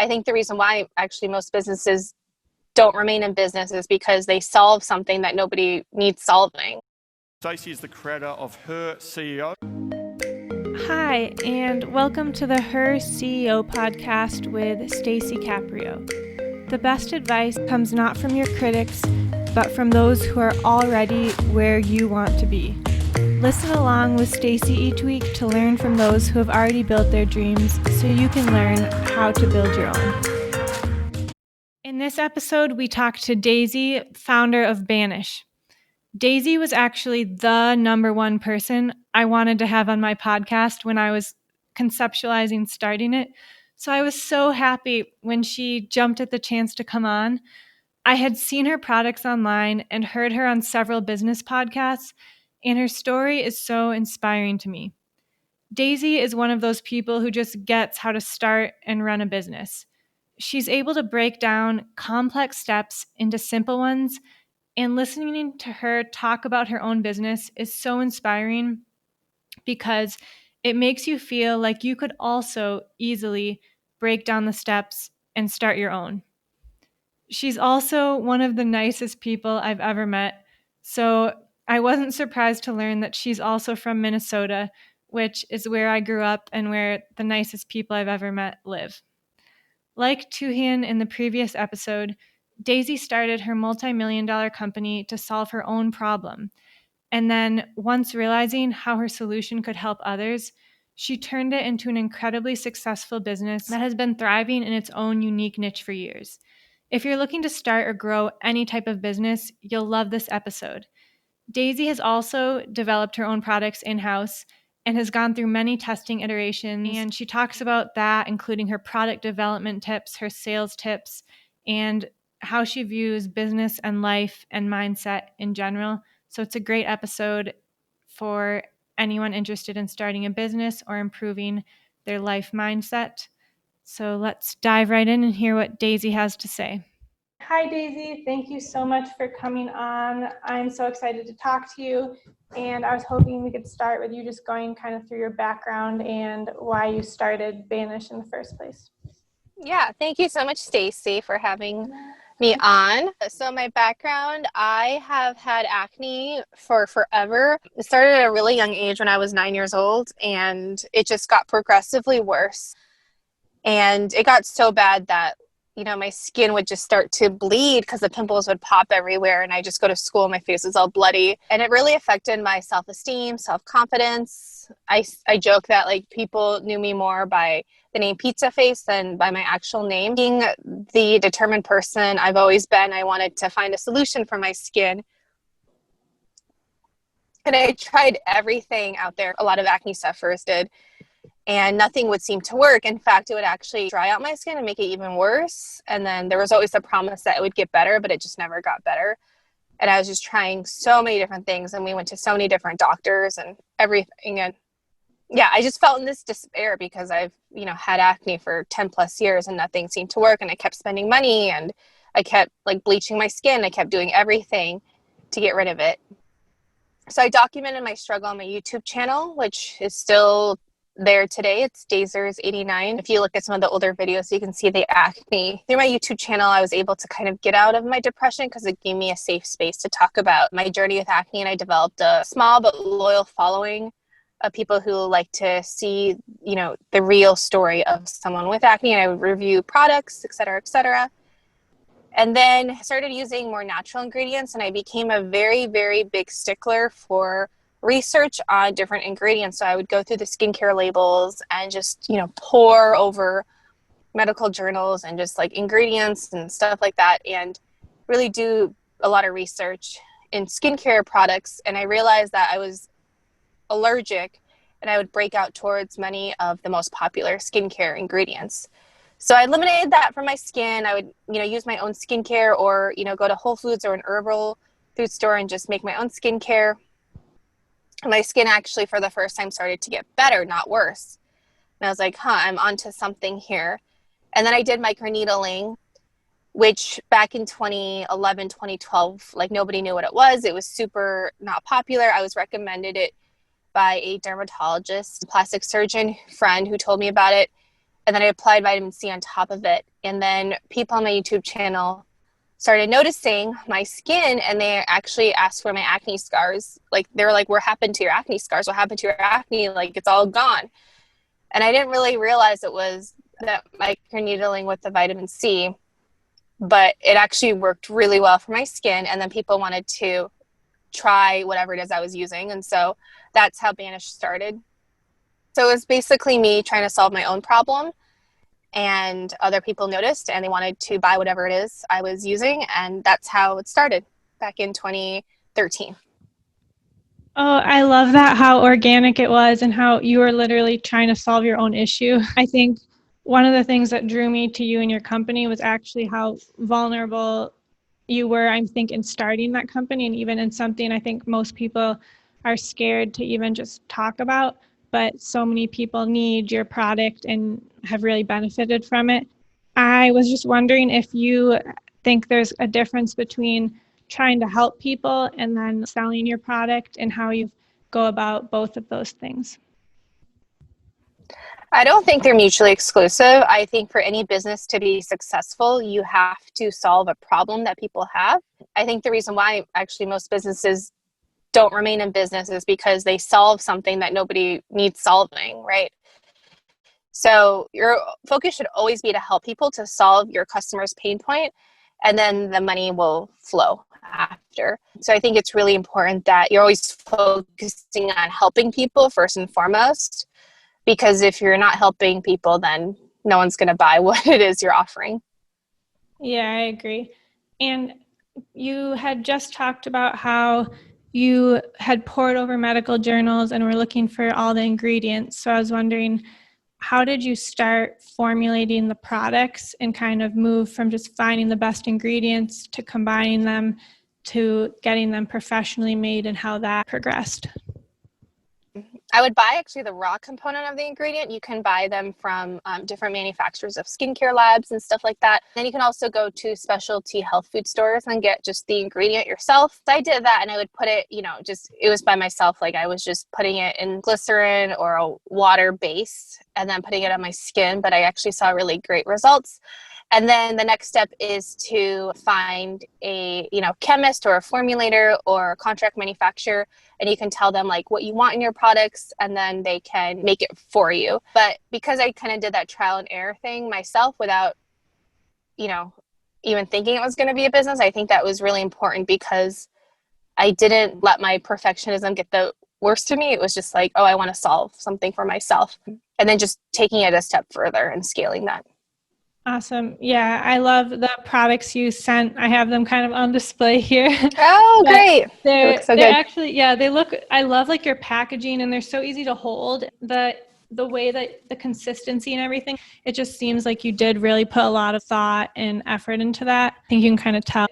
I think the reason why actually most businesses don't remain in business is because they solve something that nobody needs solving. Stacey is the creator of Her CEO. Hi, and welcome to the Her CEO podcast with Stacey Caprio. The best advice comes not from your critics, but from those who are already where you want to be. Listen along with Stacey each week to learn from those who have already built their dreams so you can learn how to build your own. In this episode, we talked to Daisy, founder of Banish. Daisy was actually the number one person I wanted to have on my podcast when I was conceptualizing starting it. So I was so happy when she jumped at the chance to come on. I had seen her products online and heard her on several business podcasts, and her story is so inspiring to me. Daisy is one of those people who just gets how to start and run a business. She's able to break down complex steps into simple ones, and listening to her talk about her own business is so inspiring because it makes you feel like you could also easily break down the steps and start your own. She's also one of the nicest people I've ever met, so I wasn't surprised to learn that she's also from Minnesota, which is where I grew up and where the nicest people I've ever met live. Like Tuhian in the previous episode, Daisy started her multi-million-dollar company to solve her own problem. And then, once realizing how her solution could help others, she turned it into an incredibly successful business that has been thriving in its own unique niche for years. If you're looking to start or grow any type of business, you'll love this episode. Daisy has also developed her own products in-house and has gone through many testing iterations, and she talks about that, including her product development tips, her sales tips, and how she views business and life and mindset in general. So it's a great episode for anyone interested in starting a business or improving their life mindset. So let's dive right in and hear what Daisy has to say. Hi, Daisy. Thank you so much for coming on. I'm so excited to talk to you. And I was hoping we could start with you just going kind of through your background and why you started Banish in the first place. Yeah, thank you so much, Stacey, for having me on. So my background, I have had acne for forever. It started at a really young age when I was 9 years old, and it just got progressively worse. And it got so bad that, my skin would just start to bleed because the pimples would pop everywhere, and I just go to school and my face was all bloody. And it really affected my self-esteem, self-confidence. I joke that people knew me more by the name Pizza Face than by my actual name. Being the determined person I've always been, I wanted to find a solution for my skin. And I tried everything out there. A lot of acne sufferers did. And nothing would seem to work. In fact, it would actually dry out my skin and make it even worse. And then there was always the promise that it would get better, but it just never got better. And I was just trying so many different things. And we went to so many different doctors and everything. And yeah, I just felt in this despair because I've, had acne for 10 plus years and nothing seemed to work. And I kept spending money and I kept bleaching my skin. I kept doing everything to get rid of it. So I documented my struggle on my YouTube channel, which is still there today. It's Dazers89. If you look at some of the older videos, you can see the acne. Through my YouTube channel, I was able to kind of get out of my depression because it gave me a safe space to talk about my journey with acne. And I developed a small but loyal following of people who like to see, the real story of someone with acne. And I would review products, et cetera, et cetera. And then I started using more natural ingredients, and I became a very, very big stickler for research on different ingredients. So I would go through the skincare labels and just, pore over medical journals and just ingredients and stuff like that, and really do a lot of research in skincare products. And I realized that I was allergic, and I would break out towards many of the most popular skincare ingredients. So I eliminated that from my skin. I would, use my own skincare or, go to Whole Foods or an herbal food store and just make my own skincare. My skin actually for the first time started to get better, not worse. And I was like, I'm onto something here. And then I did microneedling, which back in 2011, 2012, nobody knew what it was. It was super not popular. I was recommended it by a dermatologist, plastic surgeon friend who told me about it. And then I applied vitamin C on top of it. And then people on my YouTube channel started noticing my skin, and they actually asked for my acne scars. Like, they were like, what happened to your acne scars? What happened to your acne? Like, it's all gone. And I didn't really realize it was that microneedling with the vitamin C, but it actually worked really well for my skin. And then people wanted to try whatever it is I was using. And so that's how Banish started. So it was basically me trying to solve my own problem, and other people noticed and they wanted to buy whatever it is I was using. And that's how it started back in 2013. Oh, I love that, how organic it was and how you were literally trying to solve your own issue. I think one of the things that drew me to you and your company was actually how vulnerable you were, I think, in starting that company, and even in something I think most people are scared to even just talk about, but so many people need your product and have really benefited from it. I was just wondering if you think there's a difference between trying to help people and then selling your product, and how you go about both of those things. I don't think they're mutually exclusive. I think for any business to be successful, you have to solve a problem that people have. I think the reason why actually most businesses don't remain in business is because they solve something that nobody needs solving, right? So your focus should always be to help people to solve your customer's pain point, and then the money will flow after. So I think it's really important that you're always focusing on helping people first and foremost, because if you're not helping people, then no one's going to buy what it is you're offering. Yeah, I agree. And you had just talked about how you had poured over medical journals and were looking for all the ingredients. So I was wondering, how did you start formulating the products and kind of move from just finding the best ingredients to combining them to getting them professionally made, and how that progressed? I would buy actually the raw component of the ingredient. You can buy them from different manufacturers of skincare labs and stuff like that. Then you can also go to specialty health food stores and get just the ingredient yourself. So I did that, and I would put it, it was by myself. Like, I was just putting it in glycerin or a water base and then putting it on my skin. But I actually saw really great results. And then the next step is to find a, chemist or a formulator or a contract manufacturer, and you can tell them like what you want in your products, and then they can make it for you. But because I kind of did that trial and error thing myself without, even thinking it was going to be a business, I think that was really important, because I didn't let my perfectionism get the worst of me. It was just like, oh, I want to solve something for myself. And then just taking it a step further and scaling that. Awesome. Yeah, I love the products you sent. I have them kind of on display here. Oh, great. It looks so They're good. actually, yeah, they look, I love like your packaging, and they're so easy to hold. The way that the consistency and everything, it just seems like you did really put a lot of thought and effort into that. I think you can kind of tell.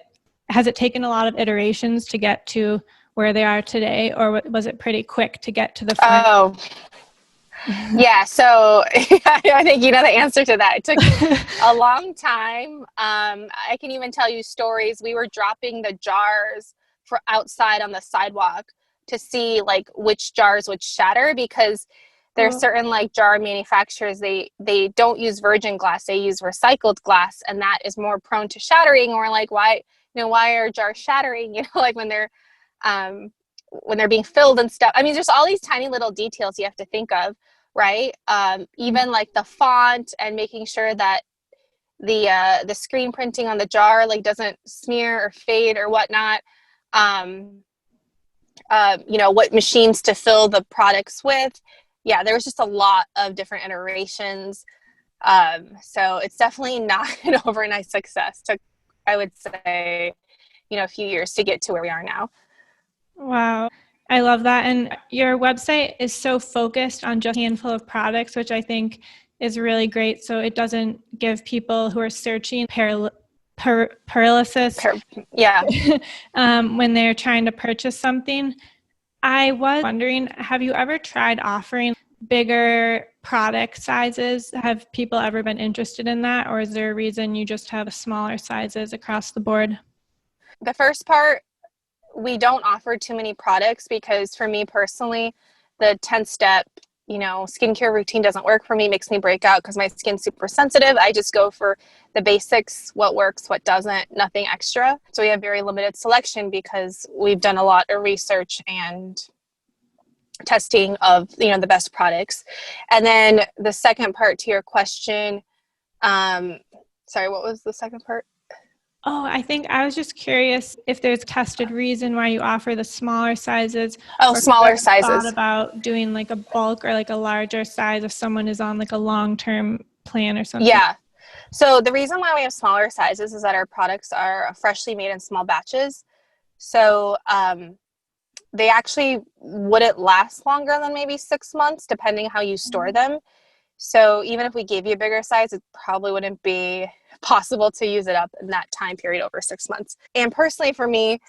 Has it taken a lot of iterations to get to where they are today, or was it pretty quick to get to the final? Oh, yeah. So I think you know the answer to that. It took a long time. I can even tell you stories. We were dropping the jars for outside on the sidewalk to see like which jars would shatter, because there's certain like jar manufacturers, they don't use virgin glass, they use recycled glass, and that is more prone to shattering. Or like, why are jars shattering, like when they're being filled and stuff. I mean, there's all these tiny little details you have to think of, right? Even like the font, and making sure that the screen printing on the jar like doesn't smear or fade or whatnot. What machines to fill the products with. Yeah, there was just a lot of different iterations. So it's definitely not an overnight success. Took, I would say, a few years to get to where we are now. Wow. I love that. And your website is so focused on just a handful of products, which I think is really great. So it doesn't give people who are searching paralysis Yeah. when they're trying to purchase something. I was wondering, have you ever tried offering bigger product sizes? Have people ever been interested in that? Or is there a reason you just have smaller sizes across the board? The first part, we don't offer too many products, because for me personally, the 10th step skincare routine doesn't work for me, makes me break out because my skin's super sensitive. I just go for the basics, what works, what doesn't, nothing extra. So we have very limited selection because we've done a lot of research and testing of, the best products. And then the second part to your question, sorry, what was the second part? Oh, I think I was just curious if there's tested reason why you offer the smaller sizes. Oh, or smaller thought sizes. about doing like a bulk or like a larger size if someone is on like a long-term plan or something. Yeah. So the reason why we have smaller sizes is that our products are freshly made in small batches. So they actually wouldn't last longer than maybe 6 months, depending how you store them. So even if we gave you a bigger size, it probably wouldn't be possible to use it up in that time period over 6 months. And personally for me,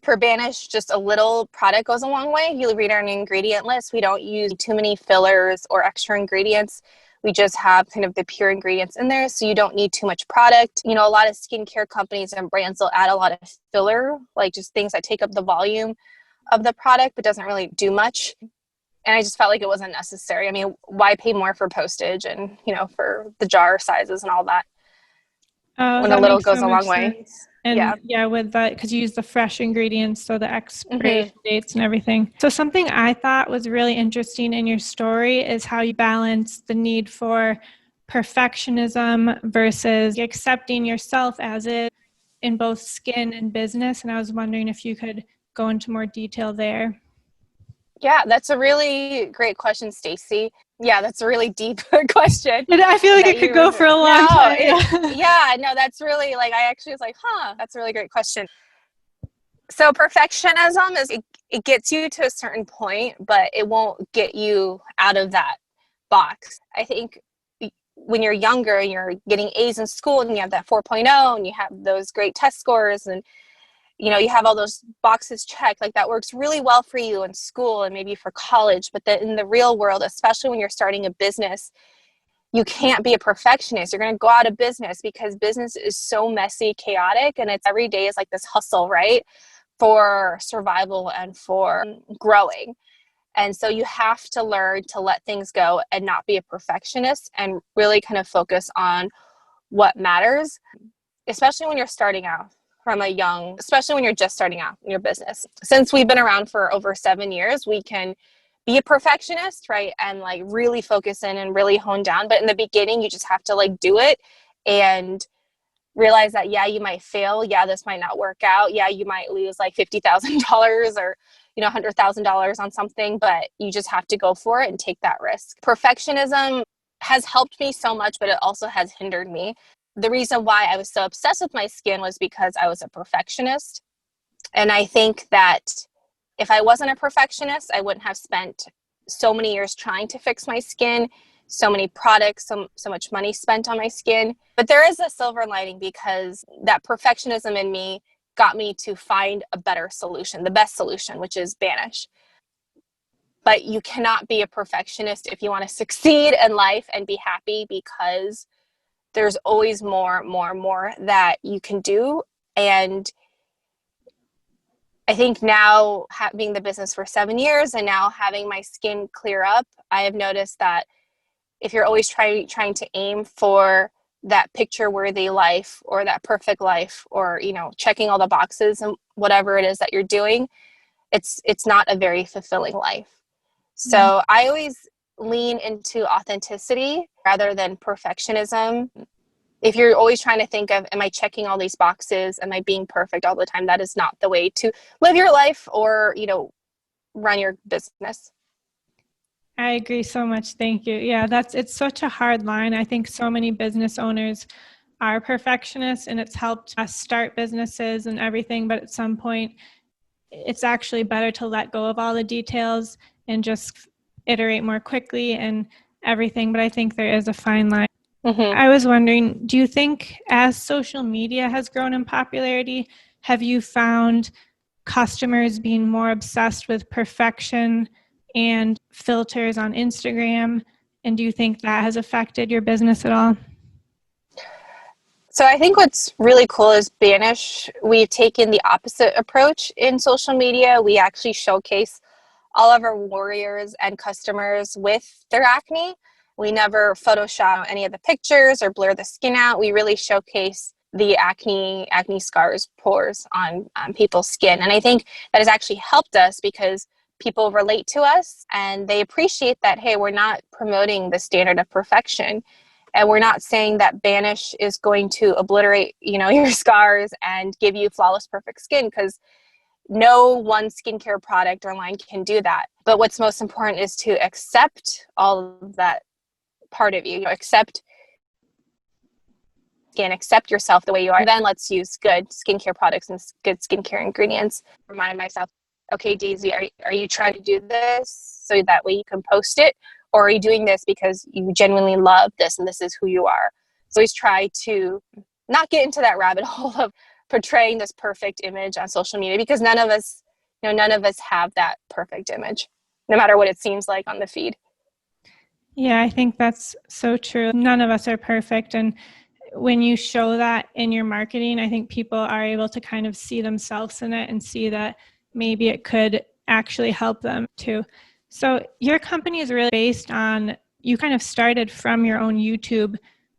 for Banish, just a little product goes a long way. You read our ingredient list. We don't use too many fillers or extra ingredients. We just have kind of the pure ingredients in there, so you don't need too much product. A lot of skincare companies and brands will add a lot of filler, like just things that take up the volume of the product, but doesn't really do much. And I just felt like it wasn't necessary. I mean, why pay more for postage and, for the jar sizes and all that? When a little goes a long way. And yeah, with that, because you use the fresh ingredients, so the expiration dates and everything. So something I thought was really interesting in your story is how you balance the need for perfectionism versus accepting yourself as is in both skin and business. And I was wondering if you could go into more detail there. Yeah, that's a really great question, Stacy. Yeah, that's a really deep question. I feel like it could go for a long time. No, that's really I actually was like, that's a really great question. So perfectionism it gets you to a certain point, but it won't get you out of that box. I think when you're younger and you're getting A's in school and you have that 4.0 and you have those great test scores and you have all those boxes checked, that works really well for you in school and maybe for college, but then in the real world, especially when you're starting a business, you can't be a perfectionist. You're going to go out of business because business is so messy, chaotic, and it's every day is like this hustle, right? For survival and for growing. And so you have to learn to let things go and not be a perfectionist and really kind of focus on what matters, especially when you're starting out especially when you're just starting out in your business. Since we've been around for over 7 years, we can be a perfectionist, right? And really focus in and really hone down. But in the beginning, you just have to do it and realize that, you might fail. Yeah, this might not work out. Yeah, you might lose $50,000 or, $100,000 on something, but you just have to go for it and take that risk. Perfectionism has helped me so much, but it also has hindered me. The reason why I was so obsessed with my skin was because I was a perfectionist. And I think that if I wasn't a perfectionist, I wouldn't have spent so many years trying to fix my skin, so many products, so much money spent on my skin. But there is a silver lining because that perfectionism in me got me to find a better solution, the best solution, which is Banish. But you cannot be a perfectionist if you want to succeed in life and be happy, because there's always more that you can do. And I think now, having the business for 7 years and now having my skin clear up, I have noticed that if you're always trying to aim for that picture-worthy life or that perfect life or, checking all the boxes and whatever it is that you're doing, it's not a very fulfilling life. So I always lean into authenticity rather than perfectionism. If you're always trying to think of, am I checking all these boxes? Am I being perfect all the time? That is not the way to live your life or, run your business. I agree so much. Thank you. Yeah, it's such a hard line. I think so many business owners are perfectionists, and it's helped us start businesses and everything. But at some point, it's actually better to let go of all the details and just iterate more quickly and everything. But I think there is a fine line. I was wondering, do you think as social media has grown in popularity, have you found customers being more obsessed with perfection and filters on Instagram? And do you think that has affected your business at all? So I think what's really cool is Banish. We've taken the opposite approach in social media. We actually showcase all of our warriors and customers with their acne. We never Photoshop any of the pictures or blur the skin out. We really showcase the acne scars, pores on people's skin. And I think that has actually helped us because people relate to us and they appreciate that, hey, we're not promoting the standard of perfection. And we're not saying that Banish is going to obliterate, your scars and give you flawless, perfect skin, because no one skincare product or line can do that. But what's most important is to accept all of that part of you, accept yourself the way you are. And then let's use good skincare products and good skincare ingredients. Remind myself, okay, Daisy, are you trying to do this so that way you can post it? Or are you doing this because you genuinely love this and this is who you are? So always try to not get into that rabbit hole of portraying this perfect image on social media, because none of us have that perfect image, no matter what it seems like on the feed. Yeah, I think that's so true. None of us are perfect. And when you show that in your marketing, I think people are able to kind of see themselves in it and see that maybe it could actually help them too. So your company is really based on, you kind of started from your own YouTube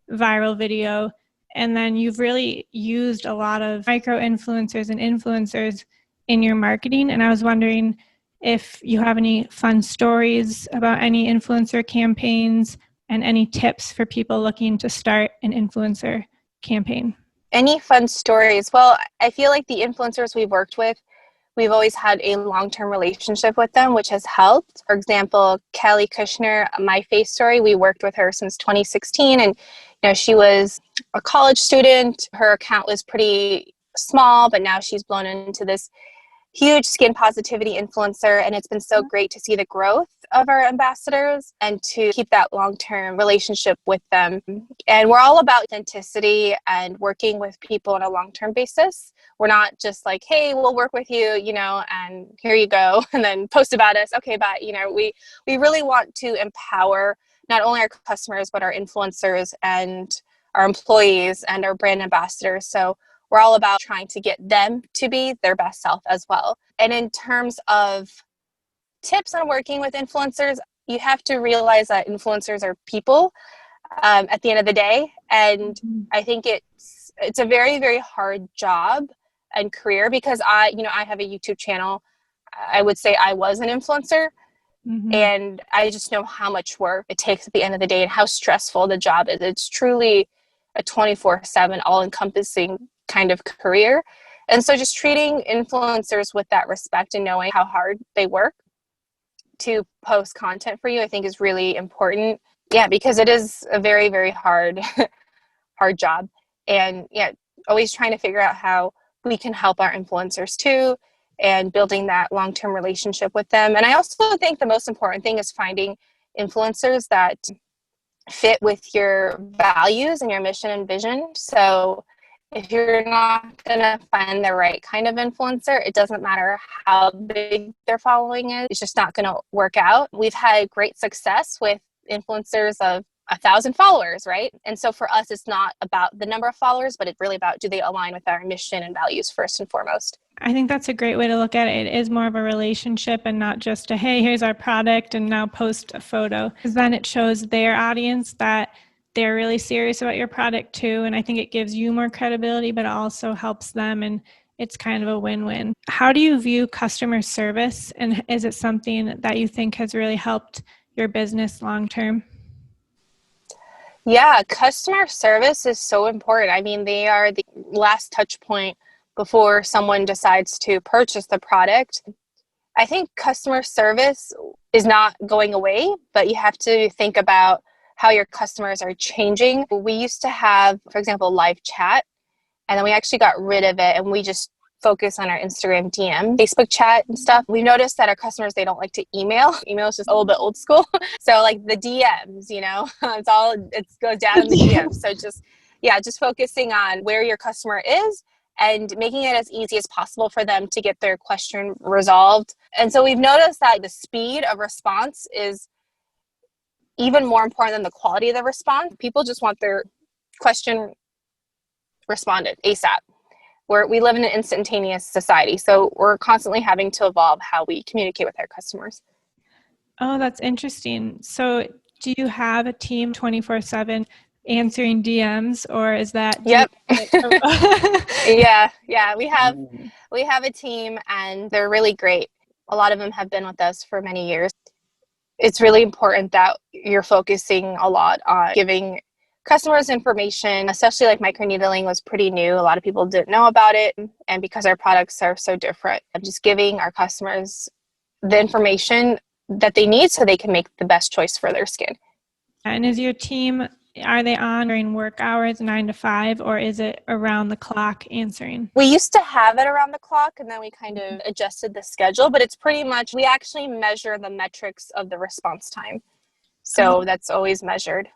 viral video, and then you've really used a lot of micro influencers and influencers in your marketing. And I was wondering if you have any fun stories about any influencer campaigns and any tips for people looking to start an influencer campaign. Any fun stories? Well, I feel like the influencers we've worked with, we've always had a long-term relationship with them, which has helped. For example, Kelly Kushner, My Face Story, we worked with her since 2016, and she was a college student. Her account was pretty small, but now she's blown into this huge skin positivity influencer, and it's been so great to see the growth of our ambassadors and to keep that long-term relationship with them. And we're all about authenticity and working with people on a long-term basis. We're not just like, hey, we'll work with you, and here you go, and then post about us. Okay, bye. We really want to empower not only our customers, but our influencers and our employees and our brand ambassadors. So we're all about trying to get them to be their best self as well. And in terms of tips on working with influencers, you have to realize that influencers are people at the end of the day. And I think it's a very, very hard job and career, because I have a YouTube channel. I would say I was an influencer. And I just know how much work it takes at the end of the day and how stressful the job is. It's truly a 24/7 all-encompassing kind of career. And so just treating influencers with that respect and knowing how hard they work to post content for you, I think is really important. Yeah, because it is a very, very hard job. And always trying to figure out how we can help our influencers too, and building that long-term relationship with them. And I also think the most important thing is finding influencers that fit with your values and your mission and vision. So if you're not going to find the right kind of influencer, it doesn't matter how big their following is. It's just not going to work out. We've had great success with influencers of 1,000 followers, right? And so for us, it's not about the number of followers, but it's really about, do they align with our mission and values first and foremost? I think that's a great way to look at it. It is more of a relationship and not just a, hey, here's our product and now post a photo. Because then it shows their audience that they're really serious about your product too. And I think it gives you more credibility, but it also helps them. And it's kind of a win-win. How do you view customer service? And is it something that you think has really helped your business long-term? Yeah, customer service is so important. I mean, they are the last touch point before someone decides to purchase the product. I think customer service is not going away, but you have to think about how your customers are changing. We used to have, for example, live chat, and then we actually got rid of it and we just focus on our Instagram DM, Facebook chat and stuff. We noticed that our customers, they don't like to email. Email is just a little bit old school. So like the DMs, it goes down in the DMs. So just focusing on where your customer is and making it as easy as possible for them to get their question resolved. And so we've noticed that the speed of response is even more important than the quality of the response. People just want their question responded ASAP. we live in an instantaneous society. So we're constantly having to evolve how we communicate with our customers. Oh, that's interesting. So do you have a team 24/7 answering DMs, or is that Yep. Yeah. We have a team, and they're really great. A lot of them have been with us for many years. It's really important that you're focusing a lot on giving customers information, especially like microneedling was pretty new. A lot of people didn't know about it. And because our products are so different, just giving our customers the information that they need so they can make the best choice for their skin. And is your team, are they on during work hours, 9 to 5, or is it around the clock answering? We used to have it around the clock, and then we kind of adjusted the schedule, but it's pretty much, we actually measure the metrics of the response time. So that's always measured.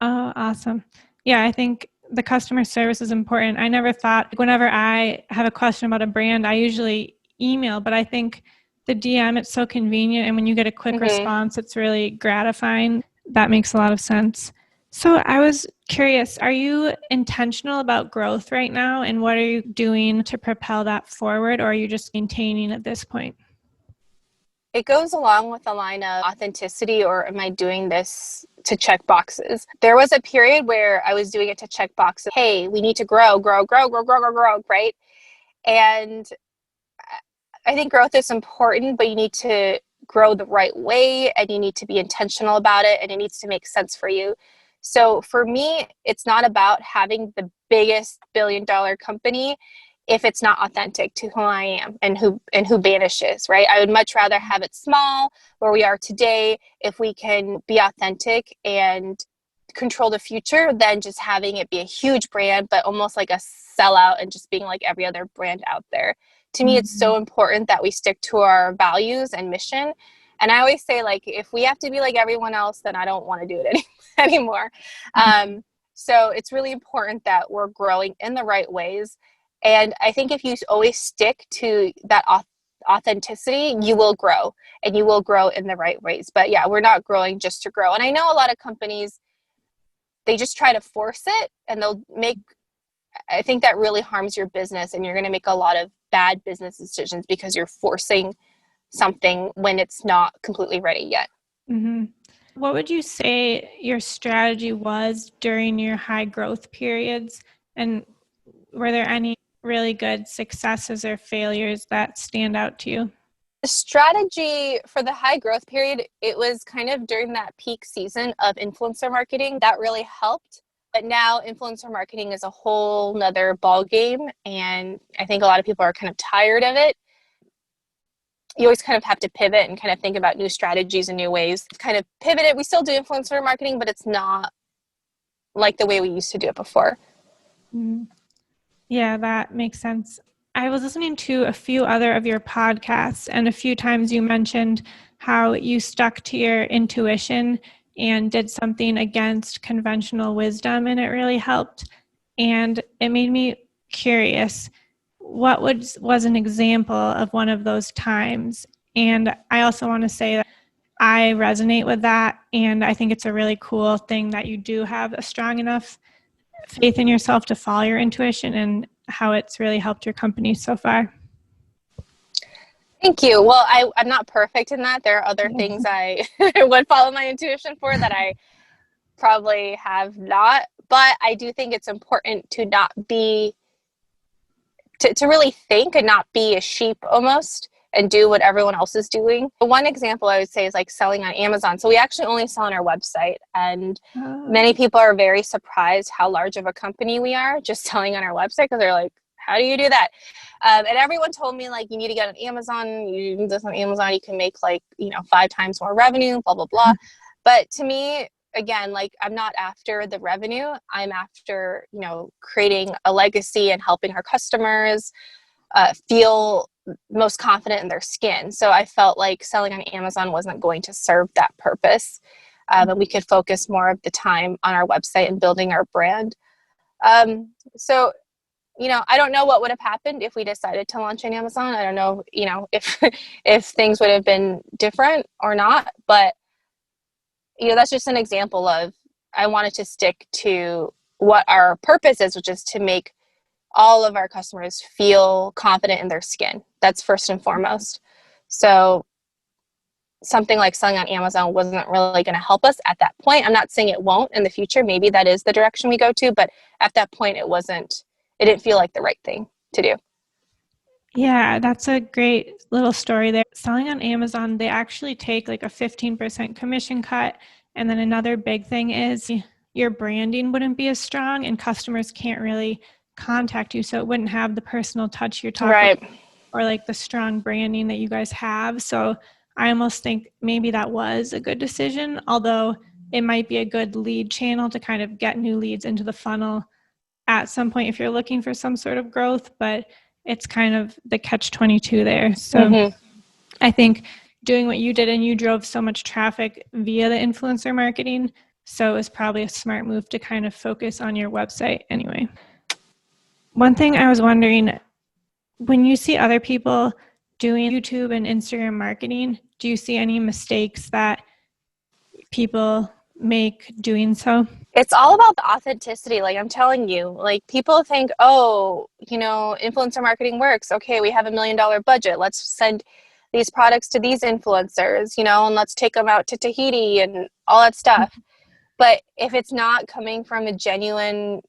Oh, awesome. Yeah, I think the customer service is important. I never thought, whenever I have a question about a brand, I usually email, but I think the DM, it's so convenient. And when you get a quick response, it's really gratifying. That makes a lot of sense. So I was curious, are you intentional about growth right now? And what are you doing to propel that forward? Or are you just maintaining at this point? It goes along with the line of authenticity, or am I doing this to check boxes? There was a period where I was doing it to check boxes. Hey, we need to grow, right? And I think growth is important, but you need to grow the right way, and you need to be intentional about it, and it needs to make sense for you. So for me, it's not about having the biggest billion-dollar company if it's not authentic to who I am and who Banish is, right? I would much rather have it small, where we are today, if we can be authentic and control the future, than just having it be a huge brand, but almost like a sellout and just being like every other brand out there. To me, it's so important that we stick to our values and mission. And I always say, like, if we have to be like everyone else, then I don't want to do it anymore. So it's really important that we're growing in the right ways. And I think if you always stick to that authenticity, you will grow, and you will grow in the right ways. But yeah, we're not growing just to grow. And I know a lot of companies, they just try to force it, and I think that really harms your business, and you're going to make a lot of bad business decisions because you're forcing something when it's not completely ready yet. Mm-hmm. What would you say your strategy was during your high growth periods? And were there any really good successes or failures that stand out to you? The strategy for the high growth period, it was kind of during that peak season of influencer marketing that really helped. But now influencer marketing is a whole nother ball game, and I think a lot of people are kind of tired of it. You always kind of have to pivot and kind of think about new strategies and new ways to kind of pivot it. We still do influencer marketing, but it's not like the way we used to do it before. Yeah, that makes sense. I was listening to a few other of your podcasts, and a few times you mentioned how you stuck to your intuition and did something against conventional wisdom, and it really helped. And it made me curious, what was an example of one of those times? And I also want to say that I resonate with that, and I think it's a really cool thing that you do have a strong enough faith in yourself to follow your intuition, and how it's really helped your company so far. Thank you. Well, I'm not perfect in that. There are other things I would follow my intuition for that I probably have not. But I do think it's important to not be, to really think and not be a sheep almost, and do what everyone else is doing. One example I would say is like selling on Amazon. So we actually only sell on our website, and many people are very surprised how large of a company we are just selling on our website, because they're like, how do you do that? And everyone told me, like, you need to get on Amazon. You do this on Amazon, you can make like, 5 times more revenue, blah, blah, blah. But to me, again, like, I'm not after the revenue. I'm after, creating a legacy and helping our customers feel most confident in their skin. So I felt like selling on Amazon wasn't going to serve that purpose. And we could focus more of the time on our website and building our brand. So I don't know what would have happened if we decided to launch on Amazon. I don't know, if things would have been different or not. But, that's just an example of, I wanted to stick to what our purpose is, which is to make all of our customers feel confident in their skin. That's first and foremost. So something like selling on Amazon wasn't really going to help us at that point. I'm not saying it won't in the future. Maybe that is the direction we go to, but at that point it didn't feel like the right thing to do. Yeah, that's a great little story there. Selling on Amazon, they actually take like a 15% commission cut. And then another big thing is your branding wouldn't be as strong and customers can't really contact you. So it wouldn't have the personal touch you're talking about, or like the strong branding that you guys have. So I almost think maybe that was a good decision, although it might be a good lead channel to kind of get new leads into the funnel at some point if you're looking for some sort of growth, but it's kind of the catch-22 there. So I think doing what you did, and you drove so much traffic via the influencer marketing, so it was probably a smart move to kind of focus on your website anyway. One thing I was wondering, when you see other people doing YouTube and Instagram marketing, do you see any mistakes that people make doing so? It's all about the authenticity. Like I'm telling you, like people think, oh, influencer marketing works. Okay, we have $1 million budget. Let's send these products to these influencers, and let's take them out to Tahiti and all that stuff. But if it's not coming from a genuine,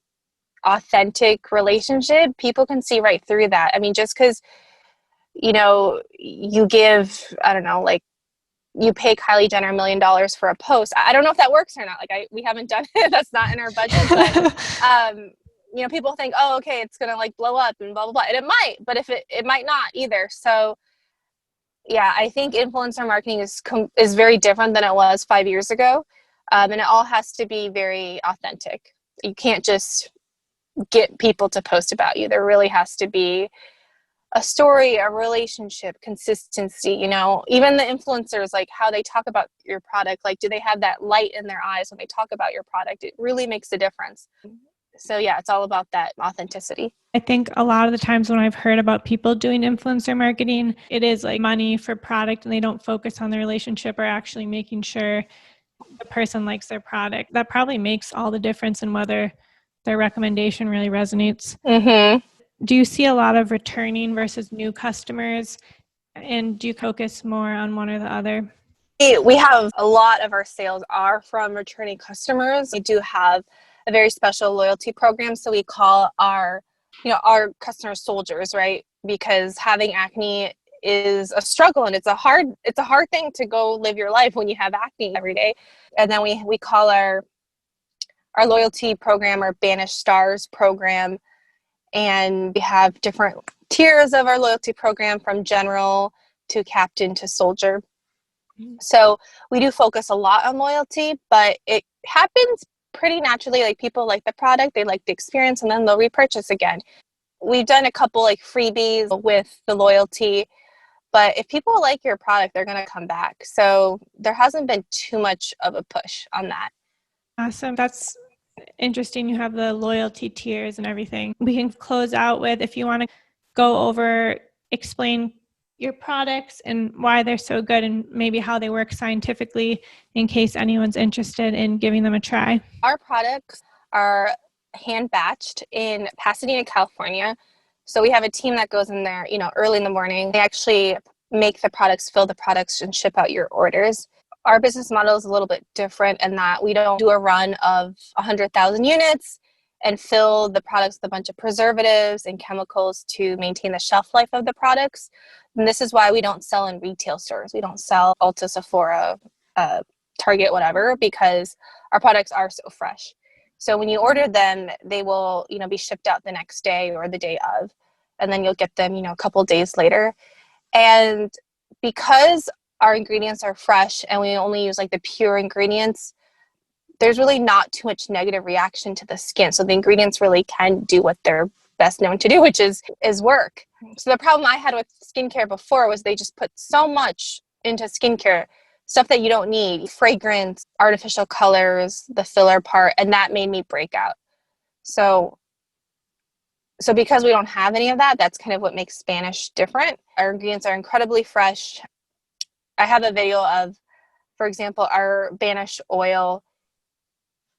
authentic relationship, people can see right through that. I mean, just because, you give, I don't know, like you pay Kylie Jenner $1 million for a post. I don't know if that works or not. Like we haven't done it. That's not in our budget. But people think, oh, okay, it's gonna like blow up and blah blah blah, and it might. But if it might not either. So yeah, I think influencer marketing is very different than it was 5 years ago, and it all has to be very authentic. You can't just get people to post about you. There really has to be a story, a relationship, consistency, even the influencers, like how they talk about your product, like do they have that light in their eyes when they talk about your product? It really makes a difference. So yeah, it's all about that authenticity. I think a lot of the times when I've heard about people doing influencer marketing, it is like money for product and they don't focus on the relationship or actually making sure the person likes their product. That probably makes all the difference in whether their recommendation really resonates. Do you see a lot of returning versus new customers? And do you focus more on one or the other? We have a lot of our sales are from returning customers. We do have a very special loyalty program. So we call our customers soldiers, right? Because having acne is a struggle and it's a hard thing to go live your life when you have acne every day. And then we call our loyalty program our Banish Stars program. And we have different tiers of our loyalty program, from general to captain to soldier. So we do focus a lot on loyalty, but it happens pretty naturally. Like people like the product, they like the experience, and then they'll repurchase again. We've done a couple like freebies with the loyalty, but if people like your product, they're going to come back. So there hasn't been too much of a push on that. Awesome. That's interesting. You have the loyalty tiers and everything. We can close out with, if you want to go over, explain your products and why they're so good and maybe how they work scientifically in case anyone's interested in giving them a try. Our products are hand batched in Pasadena, California. So we have a team that goes in there, early in the morning. They actually make the products, fill the products, and ship out your orders. Our business model is a little bit different in that we don't do a run of 100,000 units and fill the products with a bunch of preservatives and chemicals to maintain the shelf life of the products. And this is why we don't sell in retail stores. We don't sell Ulta, Sephora, Target, whatever, because our products are so fresh. So when you order them, they will, be shipped out the next day or the day of, and then you'll get them, a couple days later. And because our ingredients are fresh and we only use like the pure ingredients, there's really not too much negative reaction to the skin. So the ingredients really can do what they're best known to do, which is work. So the problem I had with skincare before was they just put so much into skincare, stuff that you don't need, fragrance, artificial colors, the filler part, and that made me break out. So because we don't have any of that, that's kind of what makes Banish different. Our ingredients are incredibly fresh. I have a video of, for example, our Banish oil.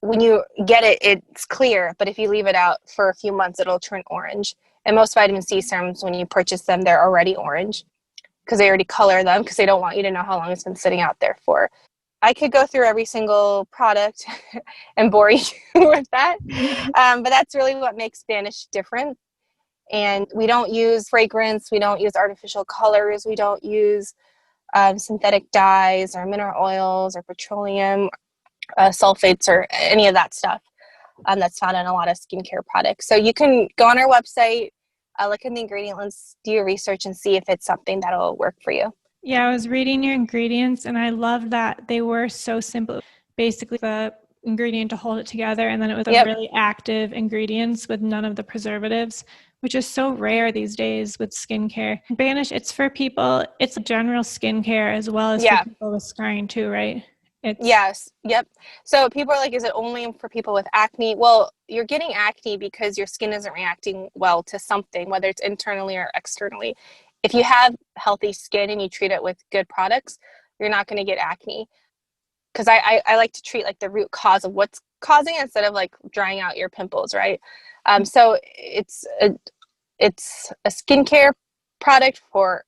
when you get it, it's clear, but if you leave it out for a few months, it'll turn orange. And most vitamin C serums, when you purchase them, they're already orange because they already color them because they don't want you to know how long it's been sitting out there for. I could go through every single product and bore you with that, but that's really what makes Banish different. And we don't use fragrance, we don't use artificial colors, we don't use synthetic dyes or mineral oils or petroleum sulfates or any of that stuff that's found in a lot of skincare products. So you can go on our website, look in the ingredient list, do your research, and see if it's something that'll work for you. Yeah, I was reading your ingredients and I love that they were so simple. Basically, the ingredient to hold it together, and then it was a really active ingredients with none of the preservatives, which is so rare these days with skincare. Banish, it's for people, it's general skincare as well as for people with scarring too, right? Yes. Yep. So people are like, is it only for people with acne? Well, you're getting acne because your skin isn't reacting well to something, whether it's internally or externally. If you have healthy skin and you treat it with good products, you're not going to get acne. Because I like to treat like the root cause of what's causing it instead of like drying out your pimples, right? So it's a skincare product for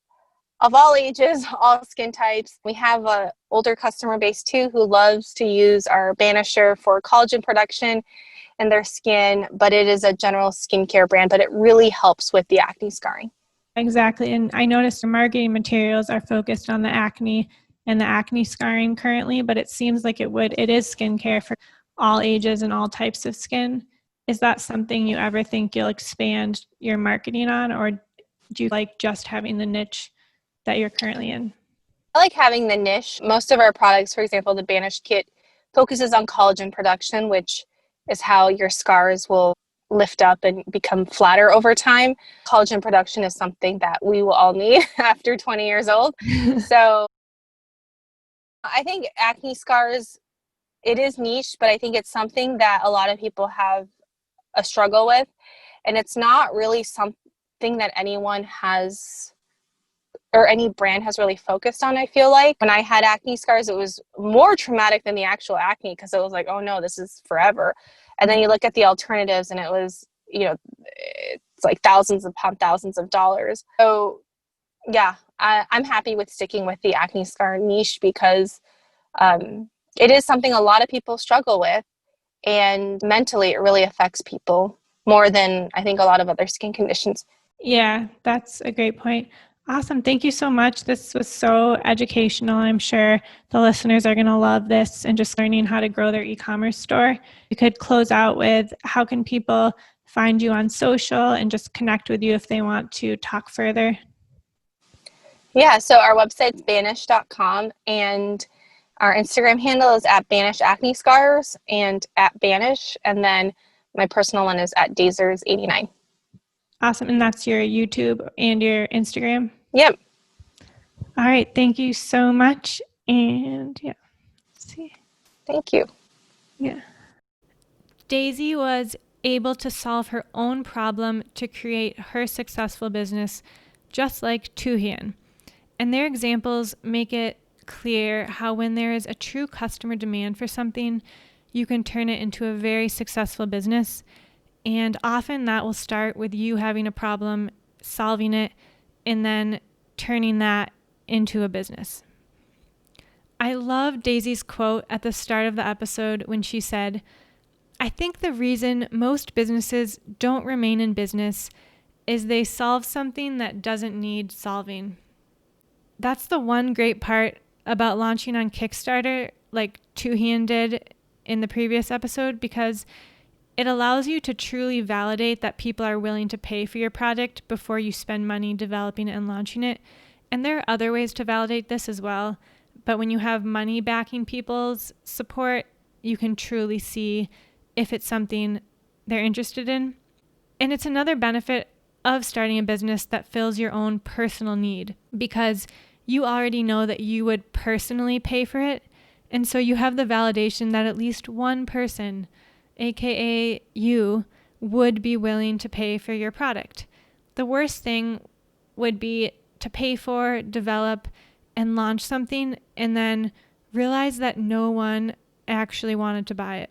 of all ages, all skin types. We have a older customer base too who loves to use our Banisher for collagen production in their skin, but it is a general skincare brand, but it really helps with the acne scarring. Exactly. And I noticed the marketing materials are focused on the acne and the acne scarring currently, but it seems like it is skincare for all ages and all types of skin. Is that something you ever think you'll expand your marketing on, or do you like just having the niche that you're currently in? I like having the niche. Most of our products, for example, the Banish kit, focuses on collagen production, which is how your scars will lift up and become flatter over time. Collagen production is something that we will all need after 20 years old. So I think acne scars, it is niche, but I think it's something that a lot of people have a struggle with. And it's not really something that anyone has or any brand has really focused on. I feel like when I had acne scars, it was more traumatic than the actual acne because it was like, oh no, this is forever. And then you look at the alternatives and it was, it's like thousands upon thousands of dollars. So yeah, I'm happy with sticking with the acne scar niche because it is something a lot of people struggle with, and mentally it really affects people more than I think a lot of other skin conditions. Yeah, that's a great point. Awesome. Thank you so much. This was so educational. I'm sure the listeners are going to love this and just learning how to grow their e-commerce store. You could close out with how can people find you on social and just connect with you if they want to talk further? Yeah, so our website's banish.com and our Instagram handle is at Banish Acne Scars and at Banish. And then my personal one is at Dazers89. Awesome. And that's your YouTube and your Instagram? Yep. All right. Thank you so much. And yeah, let's see. Thank you. Yeah. Daisy was able to solve her own problem to create her successful business, just like Tuhian. And their examples make it clear how when there is a true customer demand for something, you can turn it into a very successful business. And often that will start with you having a problem, solving it, and then turning that into a business. I love Daisy's quote at the start of the episode when she said, "I think the reason most businesses don't remain in business is they solve something that doesn't need solving." That's the one great part about launching on Kickstarter, like Tuhian did in the previous episode, because it allows you to truly validate that people are willing to pay for your product before you spend money developing it and launching it. And there are other ways to validate this as well. But when you have money backing people's support, you can truly see if it's something they're interested in. And it's another benefit of starting a business that fills your own personal need, because you already know that you would personally pay for it. And so you have the validation that at least one person, aka you, would be willing to pay for your product. The worst thing would be to pay for, develop, and launch something and then realize that no one actually wanted to buy it.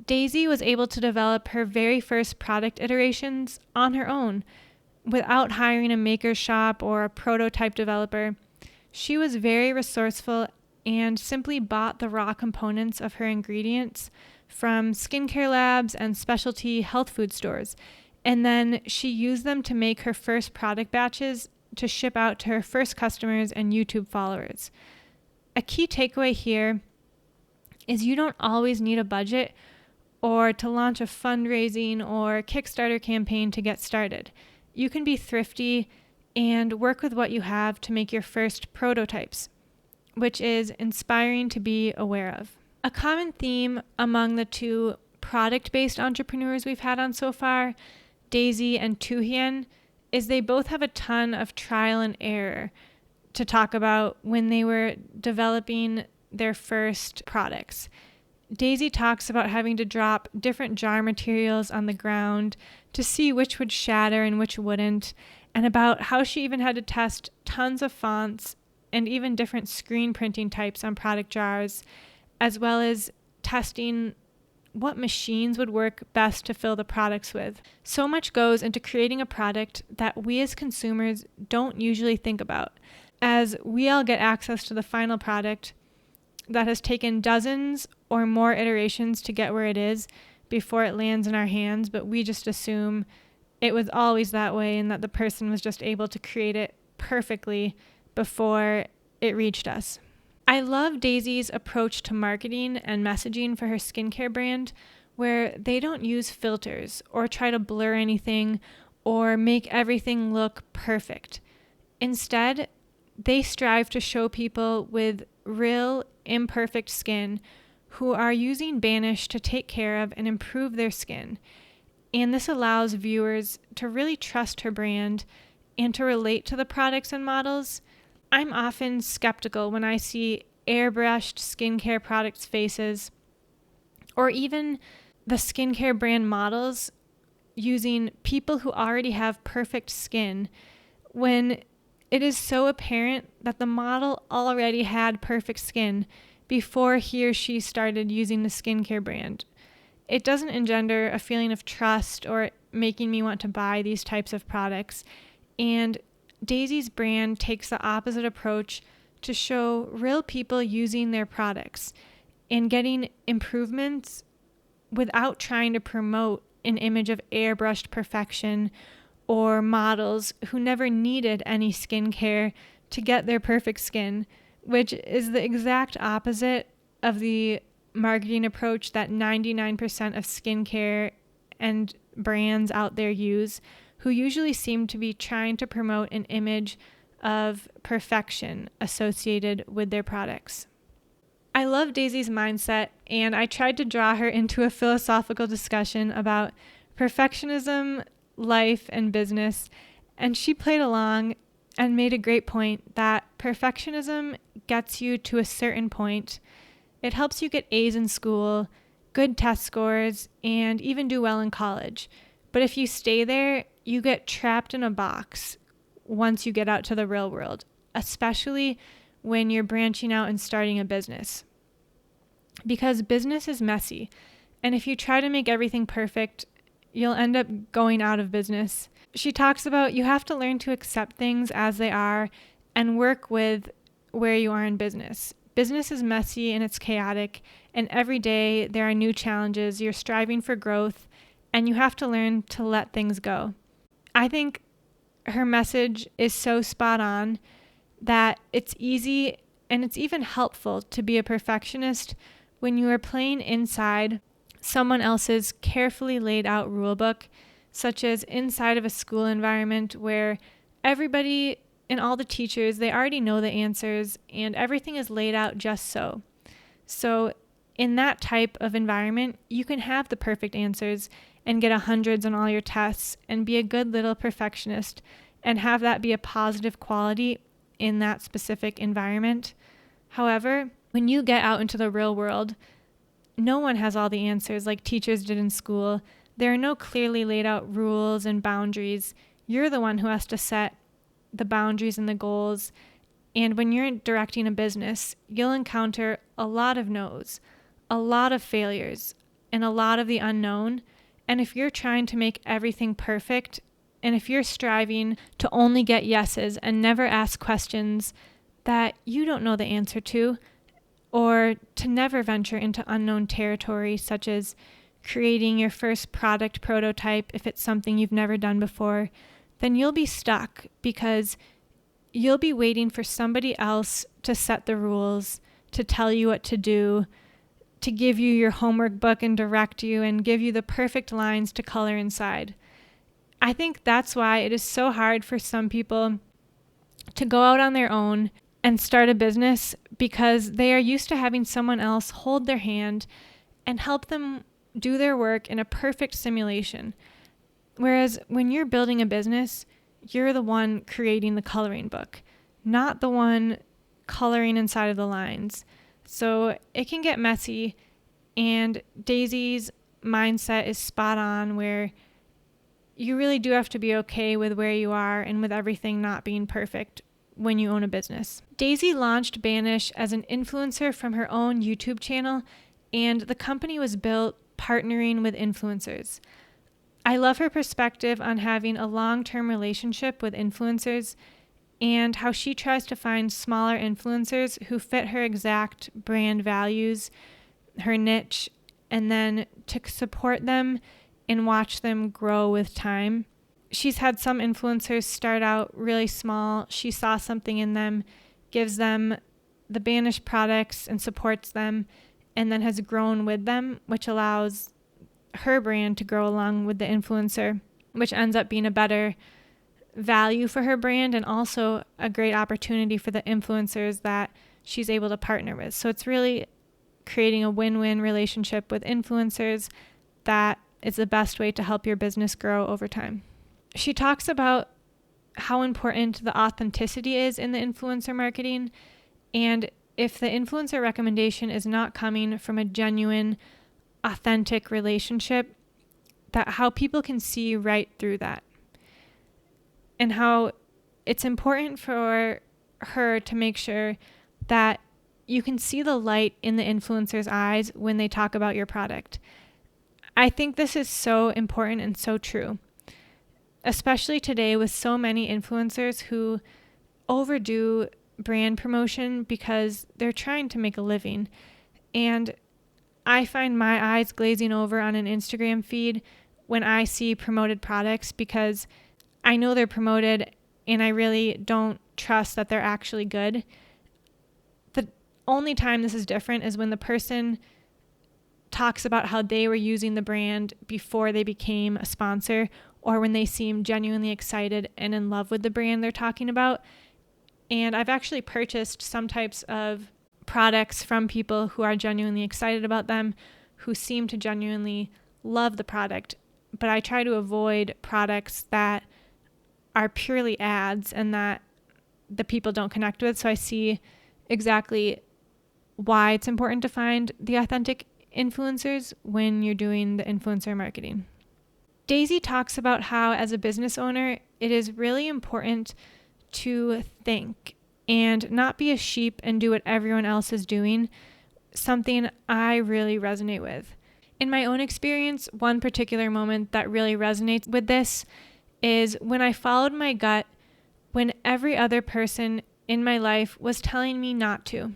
Daisy was able to develop her very first product iterations on her own without hiring a maker shop or a prototype developer. She was very resourceful and simply bought the raw components of her ingredients from skincare labs and specialty health food stores. And then she used them to make her first product batches to ship out to her first customers and YouTube followers. A key takeaway here is you don't always need a budget or to launch a fundraising or Kickstarter campaign to get started. You can be thrifty and work with what you have to make your first prototypes, which is inspiring to be aware of. A common theme among the two product-based entrepreneurs we've had on so far, Daisy and Tuhien, is they both have a ton of trial and error to talk about when they were developing their first products. Daisy talks about having to drop different jar materials on the ground to see which would shatter and which wouldn't, and about how she even had to test tons of fonts and even different screen printing types on product jars, as well as testing what machines would work best to fill the products with. So much goes into creating a product that we as consumers don't usually think about, as we all get access to the final product that has taken dozens or more iterations to get where it is before it lands in our hands, but we just assume it was always that way and that the person was just able to create it perfectly before it reached us. I love Daisy's approach to marketing and messaging for her skincare brand, where they don't use filters or try to blur anything or make everything look perfect. Instead, they strive to show people with real, imperfect skin who are using Banish to take care of and improve their skin. And this allows viewers to really trust her brand and to relate to the products and models. I'm often skeptical when I see airbrushed skincare products' faces, or even the skincare brand models using people who already have perfect skin, when it is so apparent that the model already had perfect skin before he or she started using the skincare brand. It doesn't engender a feeling of trust or making me want to buy these types of products. And Daisy's brand takes the opposite approach to show real people using their products and getting improvements without trying to promote an image of airbrushed perfection or models who never needed any skincare to get their perfect skin, which is the exact opposite of the marketing approach that 99% of skincare and brands out there use, who usually seem to be trying to promote an image of perfection associated with their products. I love Daisy's mindset, and I tried to draw her into a philosophical discussion about perfectionism, life, and business, and she played along and made a great point that perfectionism gets you to a certain point. It helps you get A's in school, good test scores, and even do well in college. But if you stay there, you get trapped in a box once you get out to the real world, especially when you're branching out and starting a business. Because business is messy, and if you try to make everything perfect, you'll end up going out of business. She talks about you have to learn to accept things as they are and work with where you are in business. Business is messy and it's chaotic, and every day there are new challenges. You're striving for growth, and you have to learn to let things go. I think her message is so spot on that it's easy and it's even helpful to be a perfectionist when you are playing inside someone else's carefully laid out rule book, such as inside of a school environment where everybody and all the teachers, they already know the answers and everything is laid out just so. So in that type of environment, you can have the perfect answers and get 100s on all your tests and be a good little perfectionist and have that be a positive quality in that specific environment. However, when you get out into the real world, no one has all the answers like teachers did in school. There are no clearly laid out rules and boundaries. You're the one who has to set the boundaries and the goals. And when you're directing a business, you'll encounter a lot of no's, a lot of failures, and a lot of the unknown. And if you're trying to make everything perfect, and if you're striving to only get yeses and never ask questions that you don't know the answer to, or to never venture into unknown territory, such as creating your first product prototype if it's something you've never done before, then you'll be stuck because you'll be waiting for somebody else to set the rules, to tell you what to do, to give you your homework book and direct you and give you the perfect lines to color inside. I think that's why it is so hard for some people to go out on their own and start a business, because they are used to having someone else hold their hand and help them do their work in a perfect simulation. Whereas when you're building a business, you're the one creating the coloring book, not the one coloring inside of the lines. So it can get messy, and Daisy's mindset is spot on, where you really do have to be okay with where you are and with everything not being perfect when you own a business. Daisy launched Banish as an influencer from her own YouTube channel, and the company was built partnering with influencers. I love her perspective on having a long-term relationship with influencers and how she tries to find smaller influencers who fit her exact brand values, her niche, and then to support them and watch them grow with time. She's had some influencers start out really small. She saw something in them, gives them the Banish products and supports them, and then has grown with them, which allows her brand to grow along with the influencer, which ends up being a better value for her brand and also a great opportunity for the influencers that she's able to partner with. So it's really creating a win-win relationship with influencers that is the best way to help your business grow over time. She talks about how important the authenticity is in the influencer marketing, and if the influencer recommendation is not coming from a genuine, authentic relationship, that how people can see right through that, and how it's important for her to make sure that you can see the light in the influencer's eyes when they talk about your product. I think this is so important and so true, especially today with so many influencers who overdo brand promotion because they're trying to make a living. And I find my eyes glazing over on an Instagram feed when I see promoted products, because I know they're promoted and I really don't trust that they're actually good. The only time this is different is when the person talks about how they were using the brand before they became a sponsor, or when they seem genuinely excited and in love with the brand they're talking about. And I've actually purchased some types of products from people who are genuinely excited about them, who seem to genuinely love the product. But I try to avoid products that are purely ads and that the people don't connect with. So I see exactly why it's important to find the authentic influencers when you're doing the influencer marketing. Daisy talks about how, as a business owner, it is really important to think and not be a sheep and do what everyone else is doing, something I really resonate with. In my own experience, one particular moment that really resonates with this is when I followed my gut when every other person in my life was telling me not to,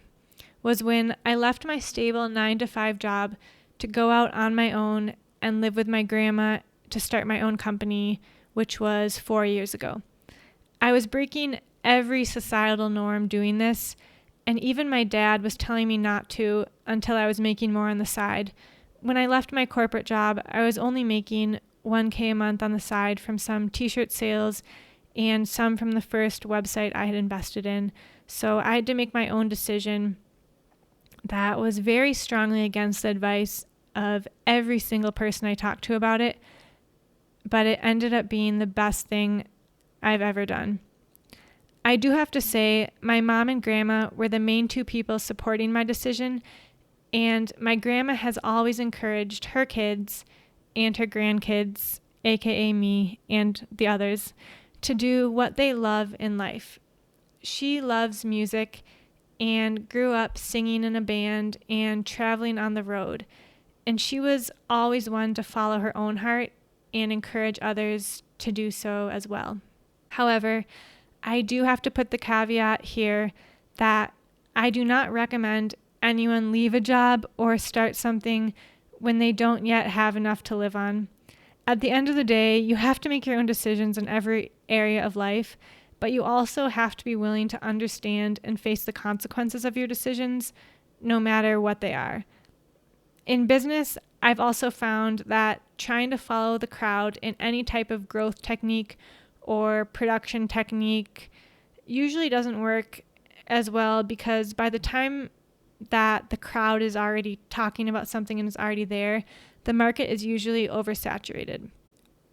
was when I left my stable 9-to-5 job to go out on my own and live with my grandma to start my own company, which was 4 years ago. I was breaking every societal norm doing this, and even my dad was telling me not to until I was making more on the side. When I left my corporate job, I was only making $1,000 a month on the side from some t-shirt sales and some from the first website I had invested in. So I had to make my own decision that was very strongly against the advice of every single person I talked to about it, but it ended up being the best thing I've ever done. I do have to say, my mom and grandma were the main two people supporting my decision, and my grandma has always encouraged her kids and her grandkids, aka me and the others, to do what they love in life. She loves music and grew up singing in a band and traveling on the road. And she was always one to follow her own heart and encourage others to do so as well. However, I do have to put the caveat here that I do not recommend anyone leave a job or start something when they don't yet have enough to live on. At the end of the day, you have to make your own decisions in every area of life, but you also have to be willing to understand and face the consequences of your decisions, no matter what they are. In business, I've also found that trying to follow the crowd in any type of growth technique or production technique usually doesn't work as well, because by the time that the crowd is already talking about something and is already there, the market is usually oversaturated.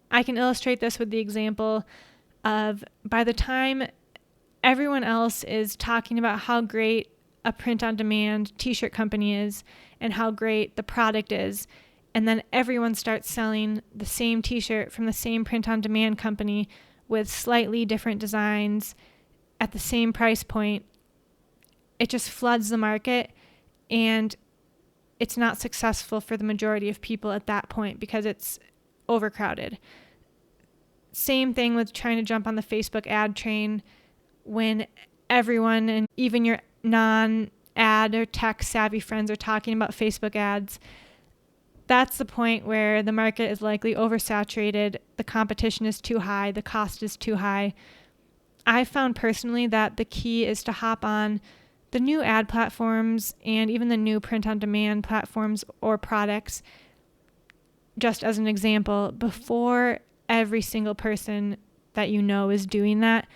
I can illustrate this with the example of by the time everyone else is talking about how great a print-on-demand t-shirt company is and how great the product is, and then everyone starts selling the same t-shirt from the same print-on-demand company with slightly different designs at the same price point, it just floods the market, and it's not successful for the majority of people at that point because it's overcrowded. Same thing with trying to jump on the Facebook ad train when everyone, and even your non-ad or tech savvy friends, are talking about Facebook ads. That's the point where the market is likely oversaturated, the competition is too high, the cost is too high. I found personally that the key is to hop on the new ad platforms and even the new print-on-demand platforms or products, just as an example, before every single person that you know is doing that.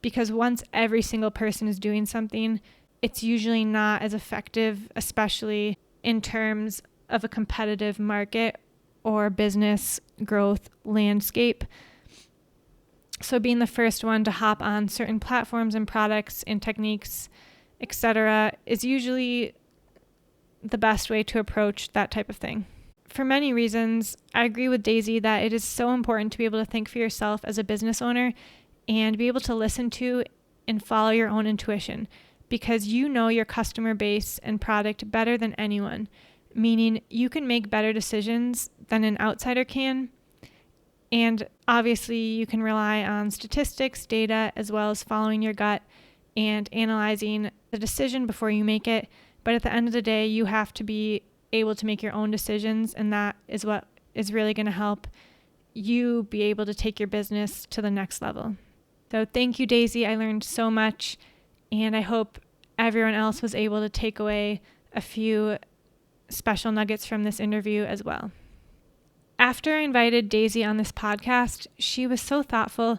Because once every single person is doing something, it's usually not as effective, especially in terms of a competitive market or business growth landscape. So being the first one to hop on certain platforms and products and techniques, etc., is usually the best way to approach that type of thing. For many reasons, I agree with Daisy that it is so important to be able to think for yourself as a business owner and be able to listen to and follow your own intuition, because you know your customer base and product better than anyone, meaning you can make better decisions than an outsider can. And obviously you can rely on statistics, data, as well as following your gut and analyzing the decision before you make it. But at the end of the day, you have to be able to make your own decisions, and that is what is really going to help you be able to take your business to the next level. So thank you, Daisy. I learned so much, and I hope everyone else was able to take away a few special nuggets from this interview as well. After I invited Daisy on this podcast, she was so thoughtful,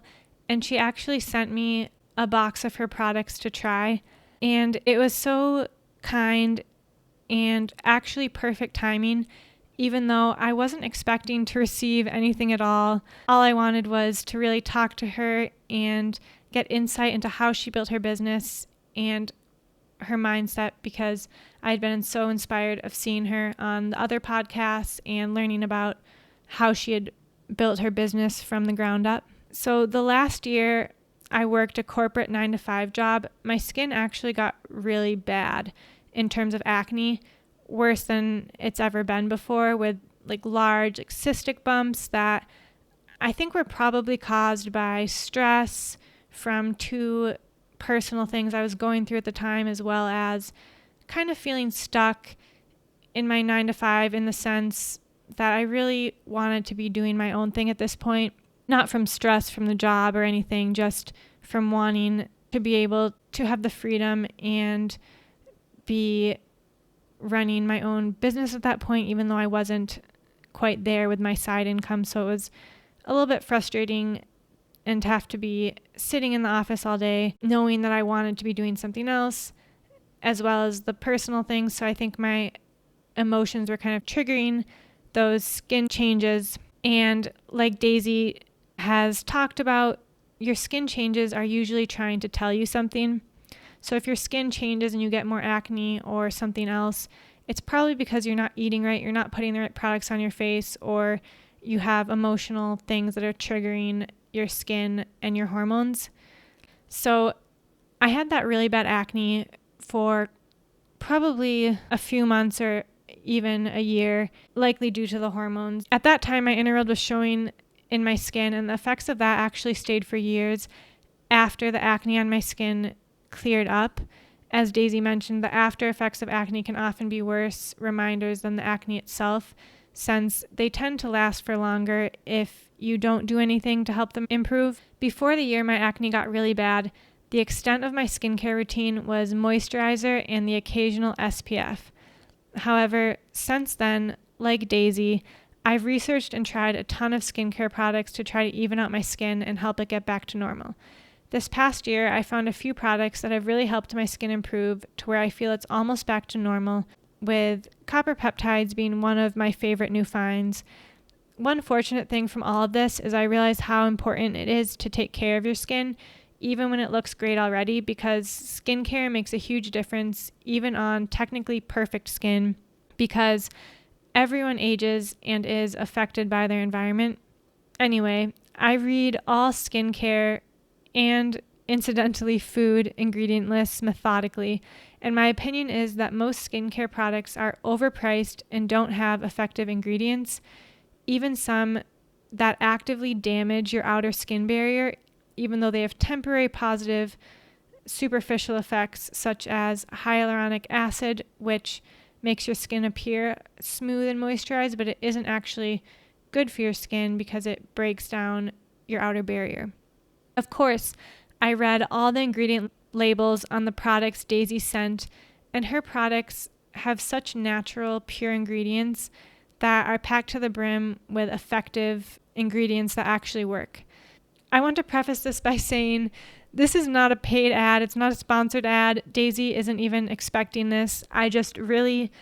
and she actually sent me a box of her products to try, and it was so kind and actually perfect timing. Even though I wasn't expecting to receive anything at all I wanted was to really talk to her and get insight into how she built her business and her mindset, because I had been so inspired of seeing her on the other podcasts and learning about how she had built her business from the ground up. So the last year I worked a corporate 9-to-5 job, my skin actually got really bad in terms of acne, worse than it's ever been before, with large cystic bumps that I think were probably caused by stress from two personal things I was going through at the time, as well as kind of feeling stuck in my 9-to-5 in the sense that I really wanted to be doing my own thing at this point, not from stress from the job or anything, just from wanting to be able to have the freedom and be running my own business at that point, even though I wasn't quite there with my side income. So it was a little bit frustrating, and to have to be sitting in the office all day knowing that I wanted to be doing something else, as well as the personal things. So I think my emotions were kind of triggering those skin changes. And like Daisy has talked about, your skin changes are usually trying to tell you something. So if your skin changes and you get more acne or something else, it's probably because you're not eating right, you're not putting the right products on your face, or you have emotional things that are triggering your skin and your hormones. So I had that really bad acne for probably a few months or even a year, likely due to the hormones. At that time, my inner world was showing in my skin, and the effects of that actually stayed for years after the acne on my skin cleared up. As Daisy mentioned, the after effects of acne can often be worse reminders than the acne itself, since they tend to last for longer if you don't do anything to help them improve. Before the year my acne got really bad, the extent of my skincare routine was moisturizer and the occasional SPF. However, since then, like Daisy, I've researched and tried a ton of skincare products to try to even out my skin and help it get back to normal. This past year, I found a few products that have really helped my skin improve to where I feel it's almost back to normal, with copper peptides being one of my favorite new finds. One fortunate thing from all of this is I realize how important it is to take care of your skin, even when it looks great already, because skincare makes a huge difference, even on technically perfect skin, because everyone ages and is affected by their environment. Anyway, I read all skincare and incidentally food ingredient lists methodically, and my opinion is that most skincare products are overpriced and don't have effective ingredients, even some that actively damage your outer skin barrier, even though they have temporary positive superficial effects such as hyaluronic acid, which makes your skin appear smooth and moisturized, but it isn't actually good for your skin because it breaks down your outer barrier. Of course, I read all the ingredient labels on the products Daisy sent, and her products have such natural, pure ingredients that are packed to the brim with effective ingredients that actually work. I want to preface this by saying this is not a paid ad. It's not a sponsored ad. Daisy isn't even expecting this. I just really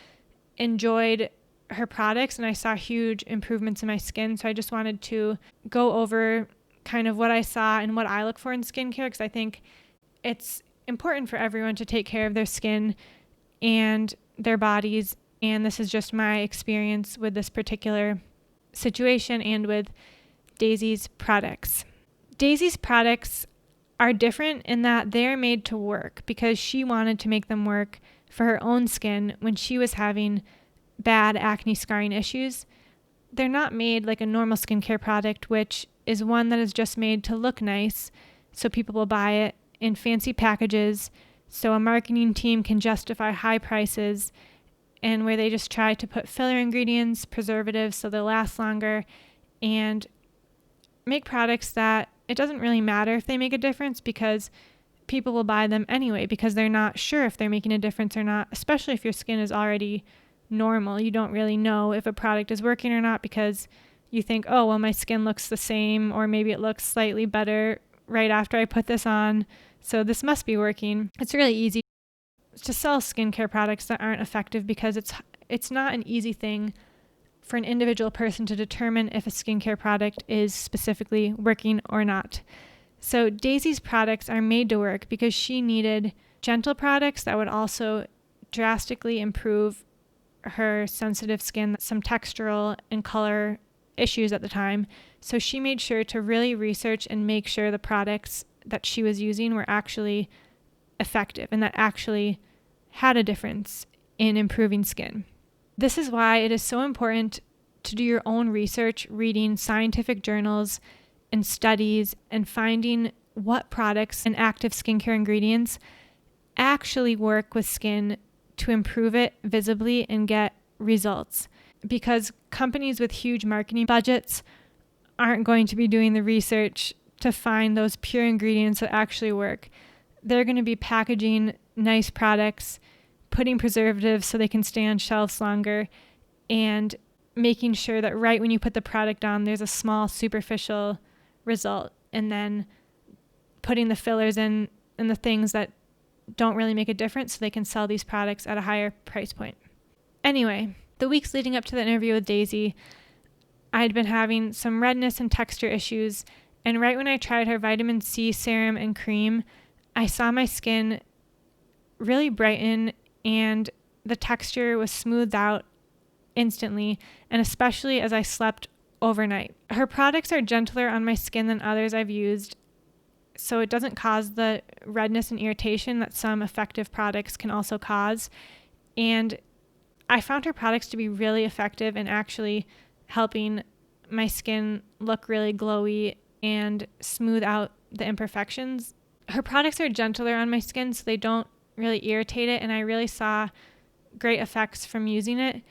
enjoyed her products and I saw huge improvements in my skin. So I just wanted to go over kind of what I saw and what I look for in skincare, because I think it's important for everyone to take care of their skin and their bodies. And this is just my experience with this particular situation and with Daisy's products. Daisy's products are different in that they're made to work because she wanted to make them work for her own skin when she was having bad acne scarring issues. They're not made like a normal skincare product, which is one that is just made to look nice so people will buy it in fancy packages so a marketing team can justify high prices, and where they just try to put filler ingredients, preservatives so they'll last longer, and make products that it doesn't really matter if they make a difference because people will buy them anyway because they're not sure if they're making a difference or not, especially if your skin is already normal. You don't really know if a product is working or not because you think, oh, well, my skin looks the same, or maybe it looks slightly better right after I put this on, so this must be working. It's really easy to sell skincare products that aren't effective because it's not an easy thing for an individual person to determine if a skincare product is specifically working or not. So Daisy's products are made to work because she needed gentle products that would also drastically improve her sensitive skin, some textural and color issues at the time. So she made sure to really research and make sure the products that she was using were actually effective and that actually had a difference in improving skin. This is why it is so important to do your own research, reading scientific journals and studies and finding what products and active skincare ingredients actually work with skin to improve it visibly and get results. Because companies with huge marketing budgets aren't going to be doing the research to find those pure ingredients that actually work. They're going to be packaging nice products, putting preservatives so they can stay on shelves longer, and making sure that right when you put the product on, there's a small superficial result, and then putting the fillers in and the things that don't really make a difference so they can sell these products at a higher price point. Anyway, the weeks leading up to the interview with Daisy, I'd been having some redness and texture issues, and right when I tried her vitamin C serum and cream, I saw my skin really brighten and the texture was smoothed out instantly, and especially as I slept overnight. Her products are gentler on my skin than others I've used, so it doesn't cause the redness and irritation that some effective products can also cause. And I found her products to be really effective in actually helping my skin look really glowy and smooth out the imperfections. Her products are gentler on my skin, so they don't really irritate it, and I really saw great effects from using it.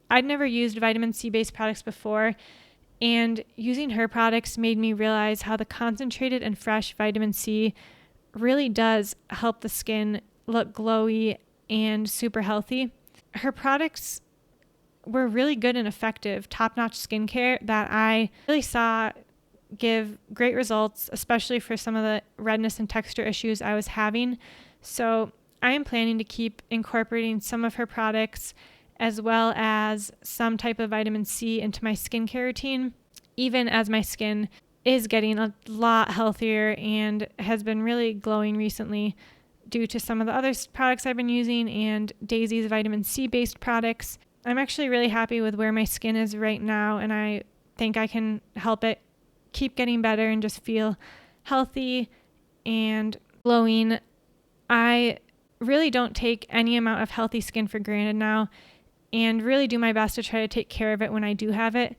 I'd never used vitamin C-based products before, and using her products made me realize how the concentrated and fresh vitamin C really does help the skin look glowy and super healthy. Her products were really good and effective, top-notch skincare that I really saw give great results, especially for some of the redness and texture issues I was having. So I am planning to keep incorporating some of her products as well as some type of vitamin C into my skincare routine, even as my skin is getting a lot healthier and has been really glowing recently due to some of the other products I've been using and Daisy's vitamin C-based products. I'm actually really happy with where my skin is right now, and I think I can help it keep getting better and just feel healthy and glowing. I really don't take any amount of healthy skin for granted now and really do my best to try to take care of it when I do have it.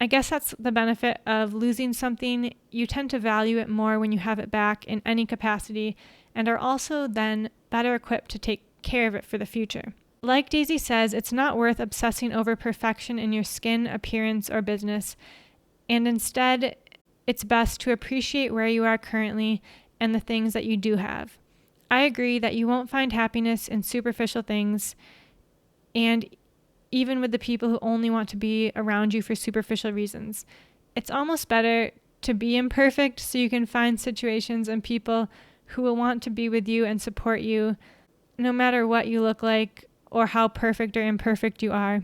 I guess that's the benefit of losing something. You tend to value it more when you have it back in any capacity and are also then better equipped to take care of it for the future. Like Daisy says, it's not worth obsessing over perfection in your skin, appearance, or business, and instead, it's best to appreciate where you are currently and the things that you do have. I agree that you won't find happiness in superficial things, and even with the people who only want to be around you for superficial reasons. It's almost better to be imperfect so you can find situations and people who will want to be with you and support you no matter what you look like or how perfect or imperfect you are.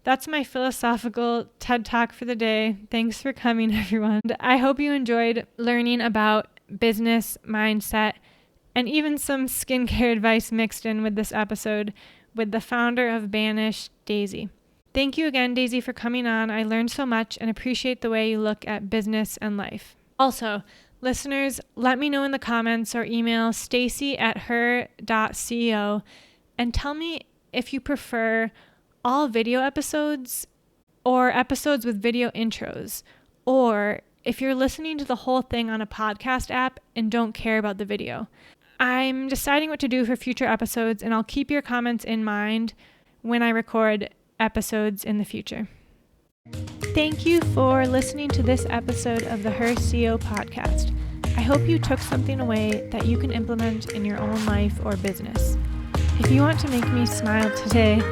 That's my philosophical TED Talk for the day. Thanks for coming, everyone. I hope you enjoyed learning about business, mindset, and even some skincare advice mixed in with this episode with the founder of Banish, Daisy. Thank you again, Daisy, for coming on. I learned so much and appreciate the way you look at business and life. Also, listeners, let me know in the comments or email stacy@her.co and tell me if you prefer all video episodes or episodes with video intros, or if you're listening to the whole thing on a podcast app and don't care about the video. I'm deciding what to do for future episodes, and I'll keep your comments in mind when I record episodes in the future. Thank you for listening to this episode of the Her CEO podcast. I hope you took something away that you can implement in your own life or business. If you want to make me smile today,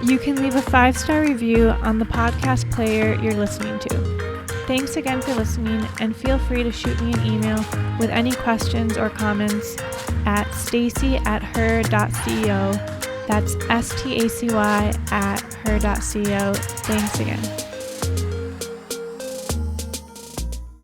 you can leave a 5-star review on the podcast player you're listening to. Thanks again for listening, and feel free to shoot me an email with any questions or comments at stacy@her.co. That's STACY@her.co. Thanks again.